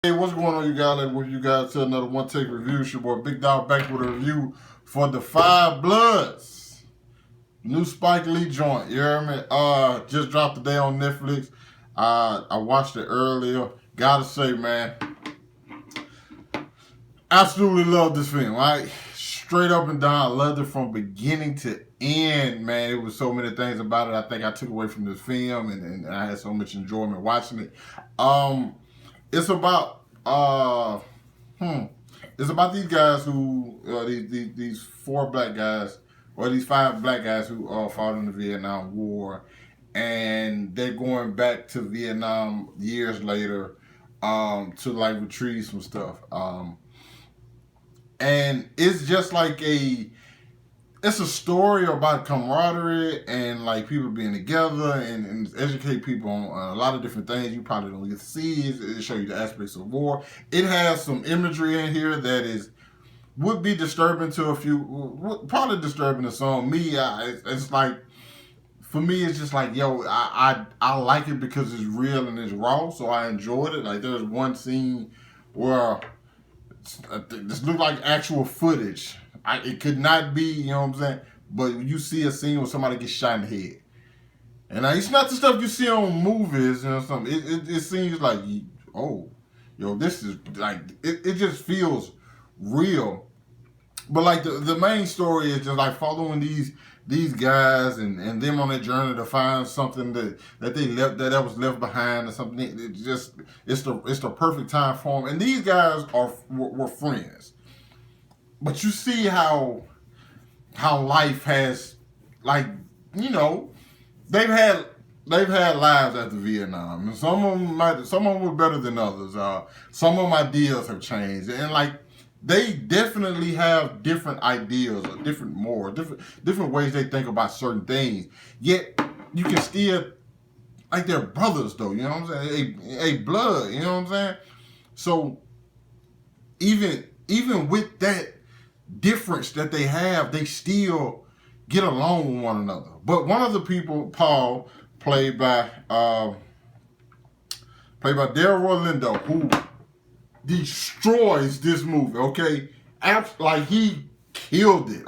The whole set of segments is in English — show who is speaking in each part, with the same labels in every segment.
Speaker 1: Hey, what's going on, you guys? With you guys to another One Take Review. It's your boy Big Dog back with a review for the Five Bloods. New Spike Lee joint. You hear me? Just dropped today on Netflix. I watched it earlier. Gotta say, man, absolutely love this film. Right? Straight up and down, loved it from beginning to end, man. It was so many things about it I think I took away from this film, and I had so much enjoyment watching it. It's about it's about these guys who these four black guys or these five black guys who fought in the Vietnam War, and they're going back to Vietnam years later to like retrieve some stuff. And it's just like it's a story about camaraderie and like people being together and educate people on a lot of different things you probably don't get to see. It show you the aspects of war. It has some imagery in here that would be disturbing to a few, probably disturbing to some. It's like, for me, it's just like, yo, I like it because it's real and it's raw, so I enjoyed it. Like, there's one scene where this looked like actual footage. It could not be, you know what I'm saying? But you see a scene where somebody gets shot in the head. And it's not the stuff you see on movies, you know, something. It seems like, oh, yo, this is like, it just feels real. But like the main story is just like following these guys and them on their journey to find something that they left that was left behind or something. It's the perfect time for them. And these guys were friends. But you see how life has, like, you know, they've had lives after Vietnam, and some of them were better than others. Some of them ideas have changed, and like they definitely have different ideas or different ways they think about certain things. Yet you can still, like, they're brothers though. You know what I'm saying? A blood. You know what I'm saying? So even with that difference that they have, they still get along with one another. But one of the people, Paul, played by Delroy Lindo, who destroys this movie. Okay, like he killed it.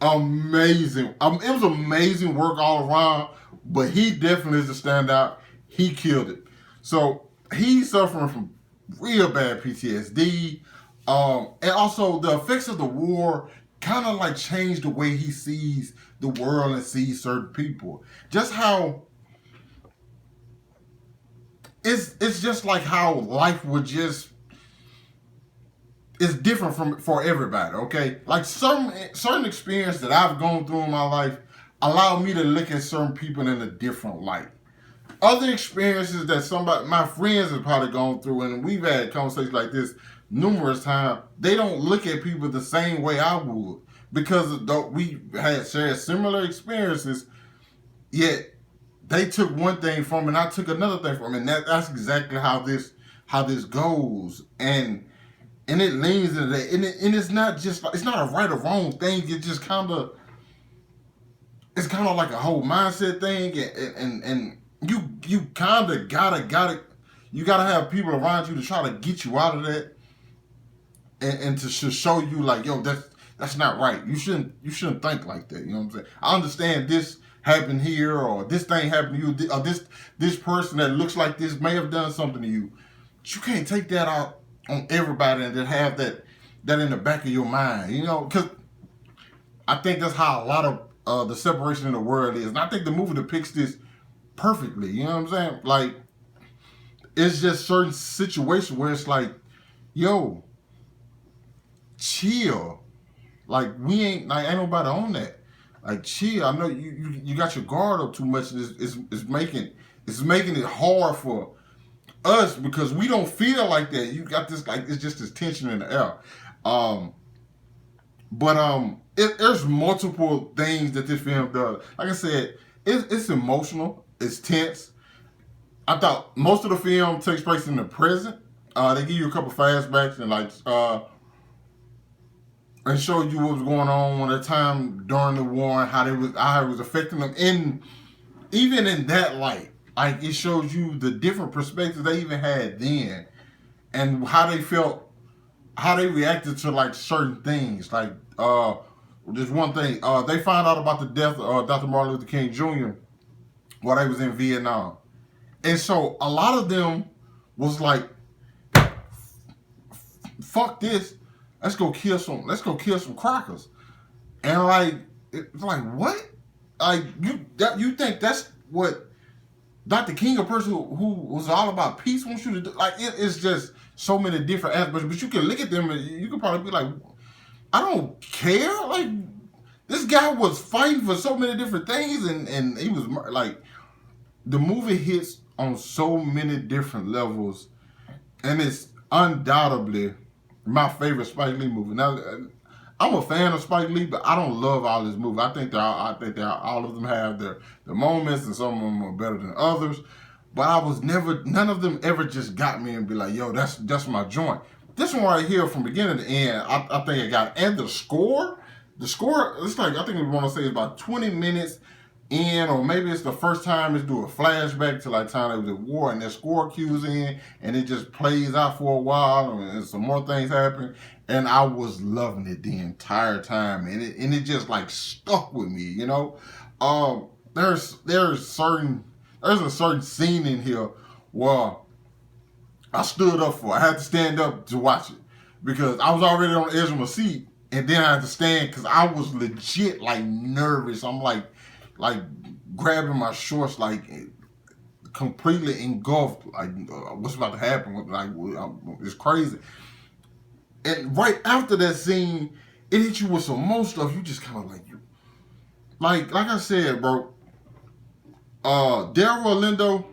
Speaker 1: Amazing. It was amazing work all around. But he definitely is a standout. He killed it. So he's suffering from real bad PTSD. And also the effects of the war kind of like changed the way he sees the world and sees certain people. Just how it's just like how life would just is different for everybody. Okay, like certain experience that I've gone through in my life allow me to look at certain people in a different light. Other experiences that my friends have probably gone through, and we've had conversations like this numerous times, they don't look at people the same way I would because we had shared similar experiences, yet they took one thing from it and I took another thing from it. And that's exactly how this goes. And it leans into that. And it's not just like, it's not a right or wrong thing. It's just it's kind of like a whole mindset thing. And you kind of gotta have people around you to try to get you out of that. And to show you like, yo, that's not right. You shouldn't think like that. You know what I'm saying? I understand this happened here, or this thing happened to you, or this person that looks like this may have done something to you. But you can't take that out on everybody and then have that in the back of your mind. You know, because I think that's how a lot of the separation in the world is, and I think the movie depicts this perfectly. You know what I'm saying? Like, it's just certain situations where it's like, yo, chill. Like, ain't nobody on that. Like, chill. I know you got your guard up too much. It's making it hard for us because we don't feel like that. You got this, like, it's just this tension in the air. There's multiple things that this film does. Like I said, it's emotional. It's tense. I thought most of the film takes place in the present. They give you a couple flashbacks and show you what was going on at the time during the war and how it was affecting them. And even in that light, like it shows you the different perspectives they even had then, and how they felt, how they reacted to like certain things. Like there's one thing, they found out about the death of Dr. Martin Luther King Jr. while they was in Vietnam, and so a lot of them was like, "Fuck this, let's go kill some crackers," and like it's like what, like you think that's what Dr. King, a person who was all about peace, wants you to do? Like it's just so many different aspects. But you can look at them and you can probably be like, I don't care. Like this guy was fighting for so many different things, and he was like, the movie hits on so many different levels, and it's undoubtedly my favorite Spike Lee movie. Now, I'm a fan of Spike Lee, but I don't love all his movies. I think all of them have their moments, and some of them are better than others. But none of them ever just got me and be like, yo, that's my joint. This one right here, from beginning to end, I think it got, and the score, it's like, I think we want to say it's about 20 minutes in, or maybe it's the first time it's doing a flashback to like time they was at war, and their score cues in, and it just plays out for a while, and some more things happen, and I was loving it the entire time, and it just like stuck with me, you know. There's a certain scene in here where I stood up for. I had to stand up to watch it because I was already on the edge of my seat, and then I had to stand because I was legit like nervous. I'm like grabbing my shorts, like completely engulfed. Like what's about to happen? Like it's crazy. And right after that scene, it hit you with some more stuff. You just kind of like I said, bro. Delroy Lindo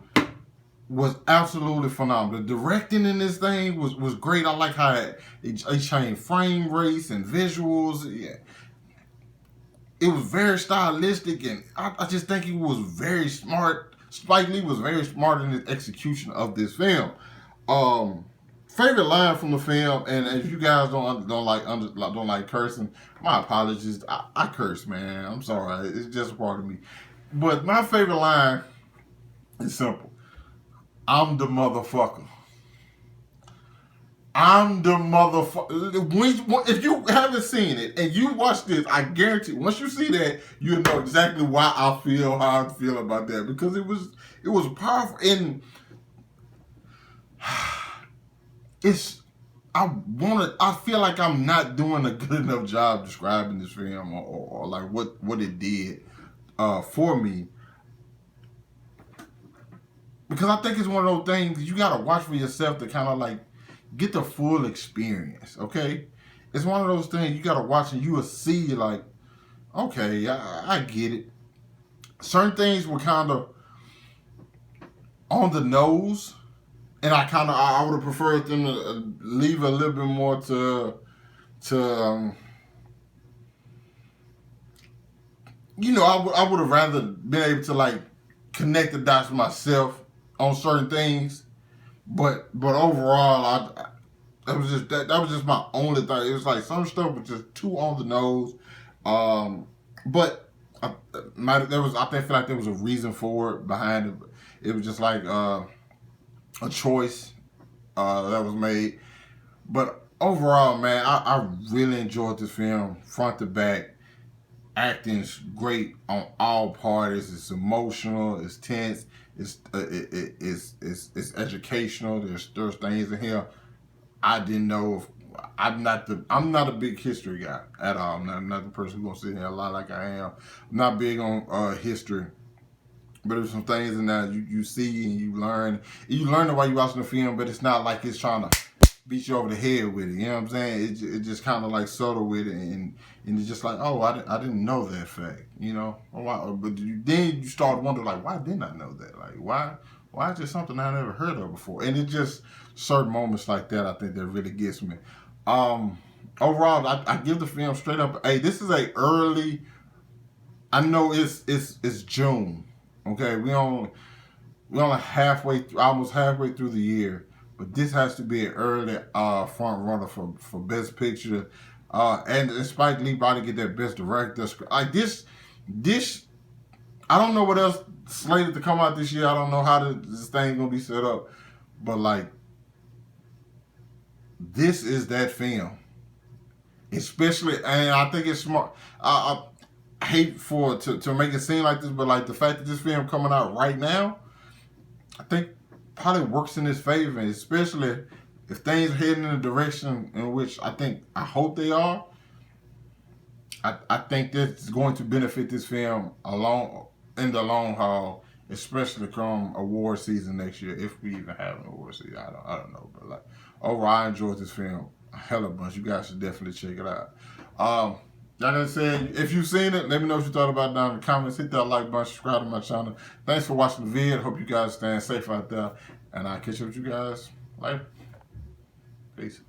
Speaker 1: was absolutely phenomenal. The directing in this thing was great. I like how it changed frame rates and visuals. Yeah. It was very stylistic, and I just think he was very smart. Spike Lee was very smart in his execution of this film. Favorite line from the film, and if you guys don't like cursing, my apologies. I curse, man. I'm sorry. It's just a part of me. But my favorite line is simple. I'm the motherfucker. I'm the motherfucker. If you haven't seen it and you watch this, I guarantee once you see that, you'll know exactly why I feel how I feel about that, because it was powerful. And I feel like I'm not doing a good enough job describing this film or like what it did for me. Because I think it's one of those things you gotta watch for yourself to kind of like get the full experience, okay? It's one of those things you gotta watch and you will see like, okay, I get it. Certain things were kind of on the nose, and I would have preferred them to leave a little bit more to I would have rather been able to like connect the dots myself on certain things, but overall, that was just my only thing. It was like some stuff was just too on the nose, but I feel like there was a reason for it behind it. It was just like a choice that was made. But overall, man, I really enjoyed this film front to back. Acting's great on all parties. It's emotional. It's tense. It's educational. There's things in here I didn't know. I'm not a big history guy at all. I'm not the person who's gonna sit here a lot like I am. I'm not big on history. But there's some things in there you see and you learn. You learn it while you're watching the film, but it's not like it's trying to beat you over the head with it. You know what I'm saying? It just kind of like subtle with it, and it's just like, oh, I didn't know that fact. You know? But then you start wondering, like, why didn't I know that? Like, why is this something I never heard of before? And it's just certain moments like that, I think, that really gets me. Overall, I give the film straight up. Hey, this is a early. I know it's June. Okay, we only almost halfway through the year, but this has to be an early front runner for Best Picture, and Spike Lee about to get that Best Director. Like this, I don't know what else slated to come out this year. I don't know how this thing gonna be set up, but like, this is that film. Especially, and I think it's smart. I hate to make it seem like this, but like the fact that this film coming out right now, I think probably works in his favor, especially if things are heading in a direction in which I hope they are. I think that's going to benefit this film in the long haul, especially come award season next year, if we even have an award season. I don't know, but like overall, I enjoyed this film a hell of a bunch. You guys should definitely check it out. Like I said, if you've seen it, let me know what you thought about it down in the comments. Hit that like button, subscribe to my channel. Thanks for watching the video. Hope you guys staying safe out there, and I'll catch up with you guys later. Peace.